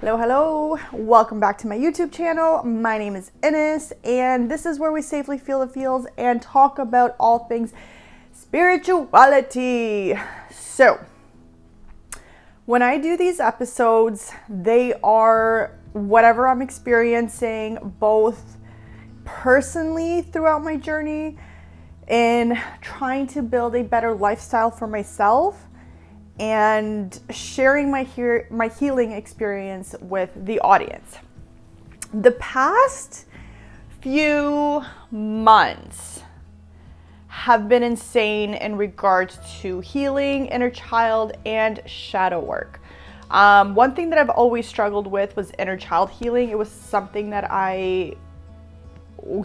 Hello, hello. Welcome back to my YouTube channel. My name is Ines, and this is where we safely feel the feels and talk about all things spirituality. So, when I do these episodes, they are whatever I'm experiencing, both personally throughout my journey in trying to build a better lifestyle for myself, and sharing my healing experience with the audience. The past few months have been insane in regards to healing, inner child, and shadow work. One thing that I've always struggled with was inner child healing. It was something that I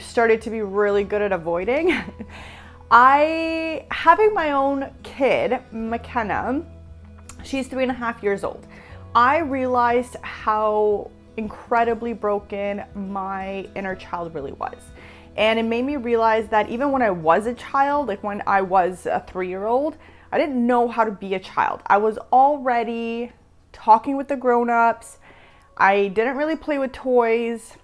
started to be really good at avoiding. Having my own kid, McKenna, she's 3.5 years old. I realized how incredibly broken my inner child really was. And it made me realize that even when I was a child, like when I was a 3-year-old, I didn't know how to be a child. I was already talking with the grown-ups. I didn't really play with toys.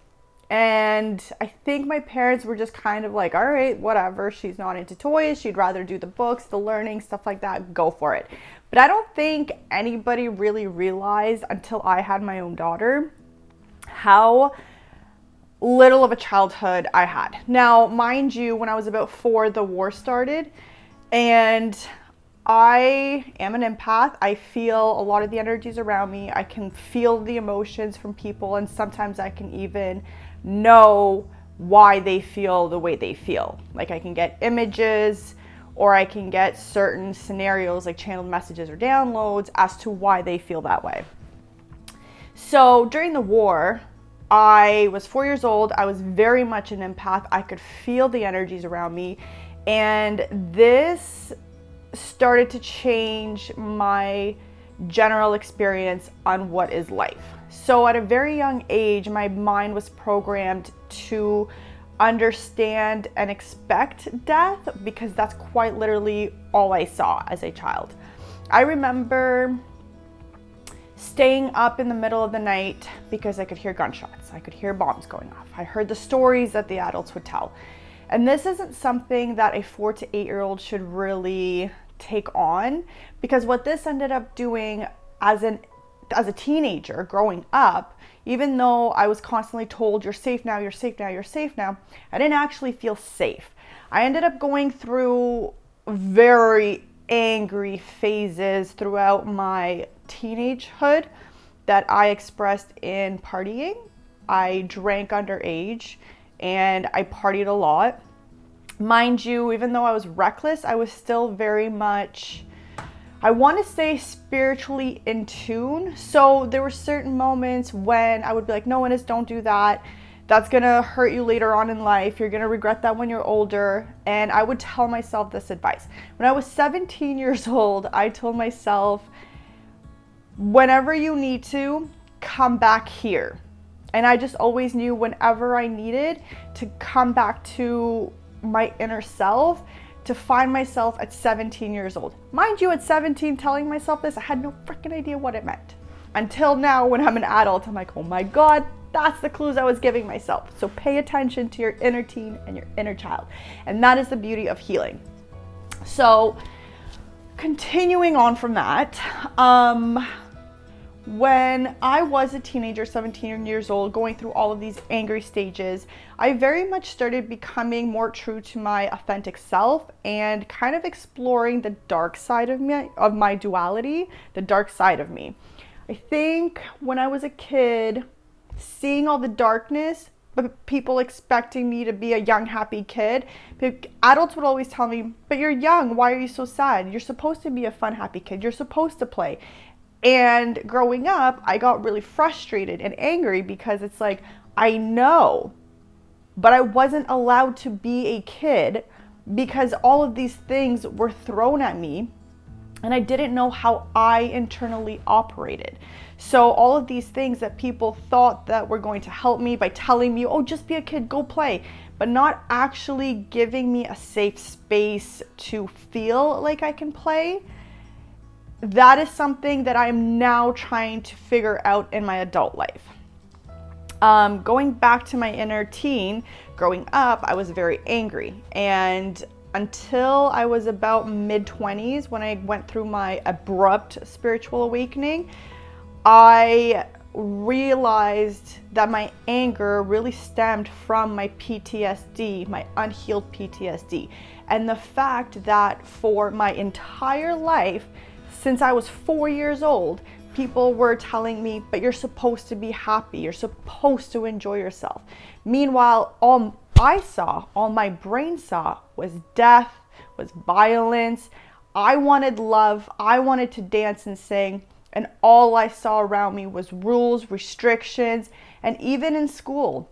And I think my parents were just kind of like, all right, whatever, she's not into toys. She'd rather do the books, the learning, stuff like that. Go for it. But I don't think anybody really realized until I had my own daughter how little of a childhood I had. Now, mind you, when I was about 4, the war started, and I am an empath. I feel a lot of the energies around me. I can feel the emotions from people, and sometimes I can even know why they feel the way they feel. Like I can get images, or I can get certain scenarios like channeled messages or downloads as to why they feel that way. So during the war, I was 4 years old. I was very much an empath. I could feel the energies around me, and this started to change my general experience on what is life. So at a very young age, my mind was programmed to understand and expect death, because that's quite literally all I saw as a child. I remember staying up in the middle of the night because I could hear gunshots. I could hear bombs going off. I heard the stories that the adults would tell. And this isn't something that a 4 to 8-year-old should really take on, because what this ended up doing as a teenager growing up, even though I was constantly told, you're safe now, you're safe now, you're safe now, I didn't actually feel safe. I ended up going through very angry phases throughout my teenagehood that I expressed in partying. I drank underage and I partied a lot. Mind you, even though I was reckless, I was still very much, I want to say, spiritually in tune. So there were certain moments when I would be like, no, Ines, don't do that. That's going to hurt you later on in life. You're going to regret that when you're older. And I would tell myself this advice. When I was 17 years old, I told myself, whenever you need to, come back here. And I just always knew whenever I needed to come back to my inner self, to find myself at 17 years old. Mind you, at 17, telling myself this, I had no freaking idea what it meant. Until now, when I'm an adult, I'm like, oh my God, that's the clues I was giving myself. So pay attention to your inner teen and your inner child. And that is the beauty of healing. So continuing on from that, when I was a teenager, 17 years old, going through all of these angry stages, I very much started becoming more true to my authentic self and kind of exploring the dark side of me, of my duality, the dark side of me. I think when I was a kid, seeing all the darkness, but people expecting me to be a young, happy kid, adults would always tell me, but you're young, why are you so sad? You're supposed to be a fun, happy kid. You're supposed to play. And growing up, I got really frustrated and angry because it's like, I know, but I wasn't allowed to be a kid because all of these things were thrown at me and I didn't know how I internally operated. So all of these things that people thought that were going to help me by telling me, oh, just be a kid, go play, but not actually giving me a safe space to feel like I can play, that is something that I'm now trying to figure out in my adult life. Going back to my inner teen, growing up, I was very angry. And until I was about mid-20s, when I went through my abrupt spiritual awakening, I realized that my anger really stemmed from my PTSD, my unhealed PTSD. And the fact that for my entire life, since I was 4 years old, people were telling me, but you're supposed to be happy, you're supposed to enjoy yourself. Meanwhile, all I saw, all my brain saw, was death, was violence. I wanted love, I wanted to dance and sing, and all I saw around me was rules, restrictions, and even in school.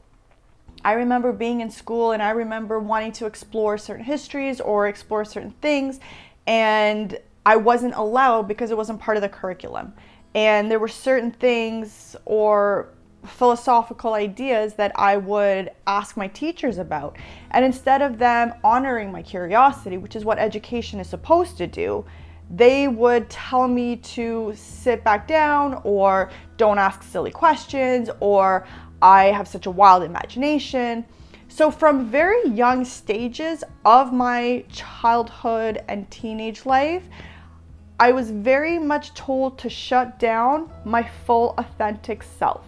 I remember being in school and I remember wanting to explore certain histories or explore certain things, and I wasn't allowed because it wasn't part of the curriculum. And there were certain things or philosophical ideas that I would ask my teachers about. And instead of them honoring my curiosity, which is what education is supposed to do, they would tell me to sit back down, or don't ask silly questions, or I have such a wild imagination. So from very young stages of my childhood and teenage life, I was very much told to shut down my full authentic self.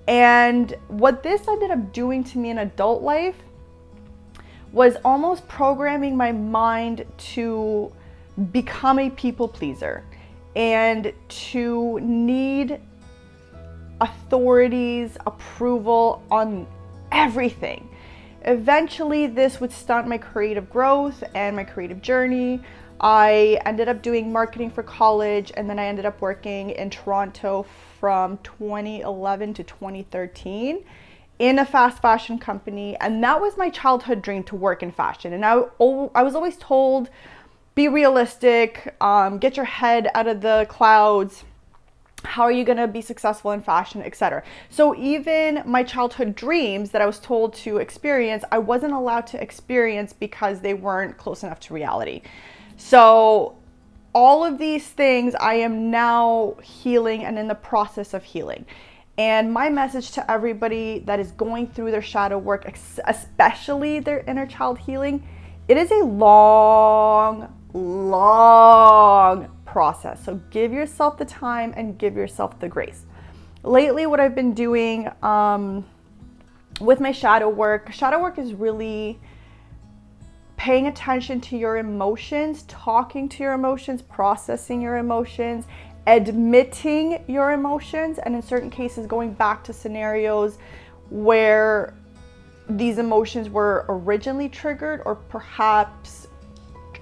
And what this ended up doing to me in adult life was almost programming my mind to become a people pleaser and to need authorities' approval on everything. Eventually, this would stunt my creative growth and my creative journey. I ended up doing marketing for college, and then I ended up working in Toronto from 2011 to 2013 in a fast fashion company. And that was my childhood dream, to work in fashion. And I was always told, be realistic, get your head out of the clouds. How are you going to be successful in fashion, etc. So even my childhood dreams that I was told to experience, I wasn't allowed to experience because they weren't close enough to reality. So all of these things I am now healing and in the process of healing. And my message to everybody that is going through their shadow work, especially their inner child healing, it is a long process. So give yourself the time and give yourself the grace. Lately, what I've been doing with my shadow work is really paying attention to your emotions, talking to your emotions, processing your emotions, admitting your emotions, and in certain cases going back to scenarios where these emotions were originally triggered, or perhaps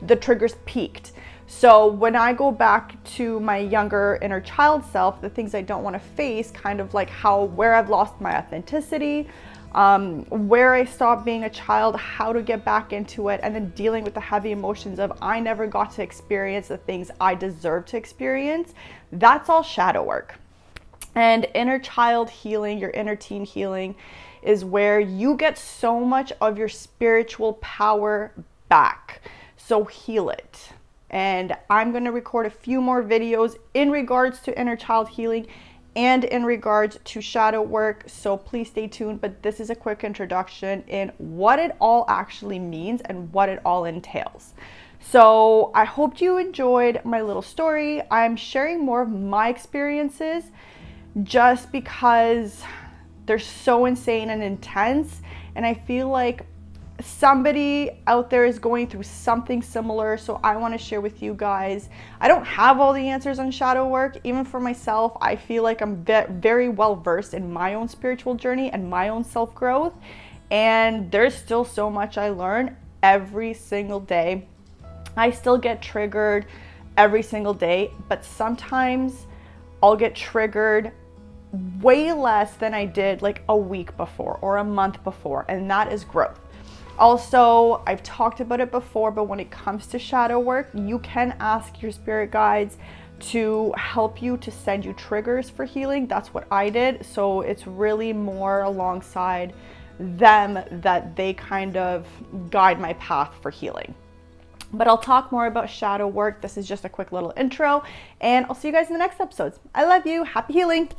the triggers peaked. So when I go back to my younger inner child self, the things I don't want to face, kind of like where I've lost my authenticity, where I stopped being a child, how to get back into it, and then dealing with the heavy emotions of I never got to experience the things I deserve to experience. That's all shadow work. And inner child healing, your inner teen healing, is where you get so much of your spiritual power back. So heal it. And I'm going to record a few more videos in regards to inner child healing and in regards to shadow work, so please stay tuned. But this is a quick introduction in what it all actually means and what it all entails. So I hope you enjoyed my little story. I'm sharing more of my experiences just because they're so insane and intense, and I feel like somebody out there is going through something similar, so I want to share with you guys. I don't have all the answers on shadow work. Even for myself, I feel like I'm very well versed in my own spiritual journey and my own self-growth, and there's still so much I learn every single day. I still get triggered every single day, but sometimes I'll get triggered way less than I did like a week before or a month before, and that is growth. Also, I've talked about it before, but when it comes to shadow work, you can ask your spirit guides to help you, to send you triggers for healing. That's what I did. So it's really more alongside them that they kind of guide my path for healing. But I'll talk more about shadow work. This is just a quick little intro, and I'll see you guys in the next episodes. I love you. Happy healing.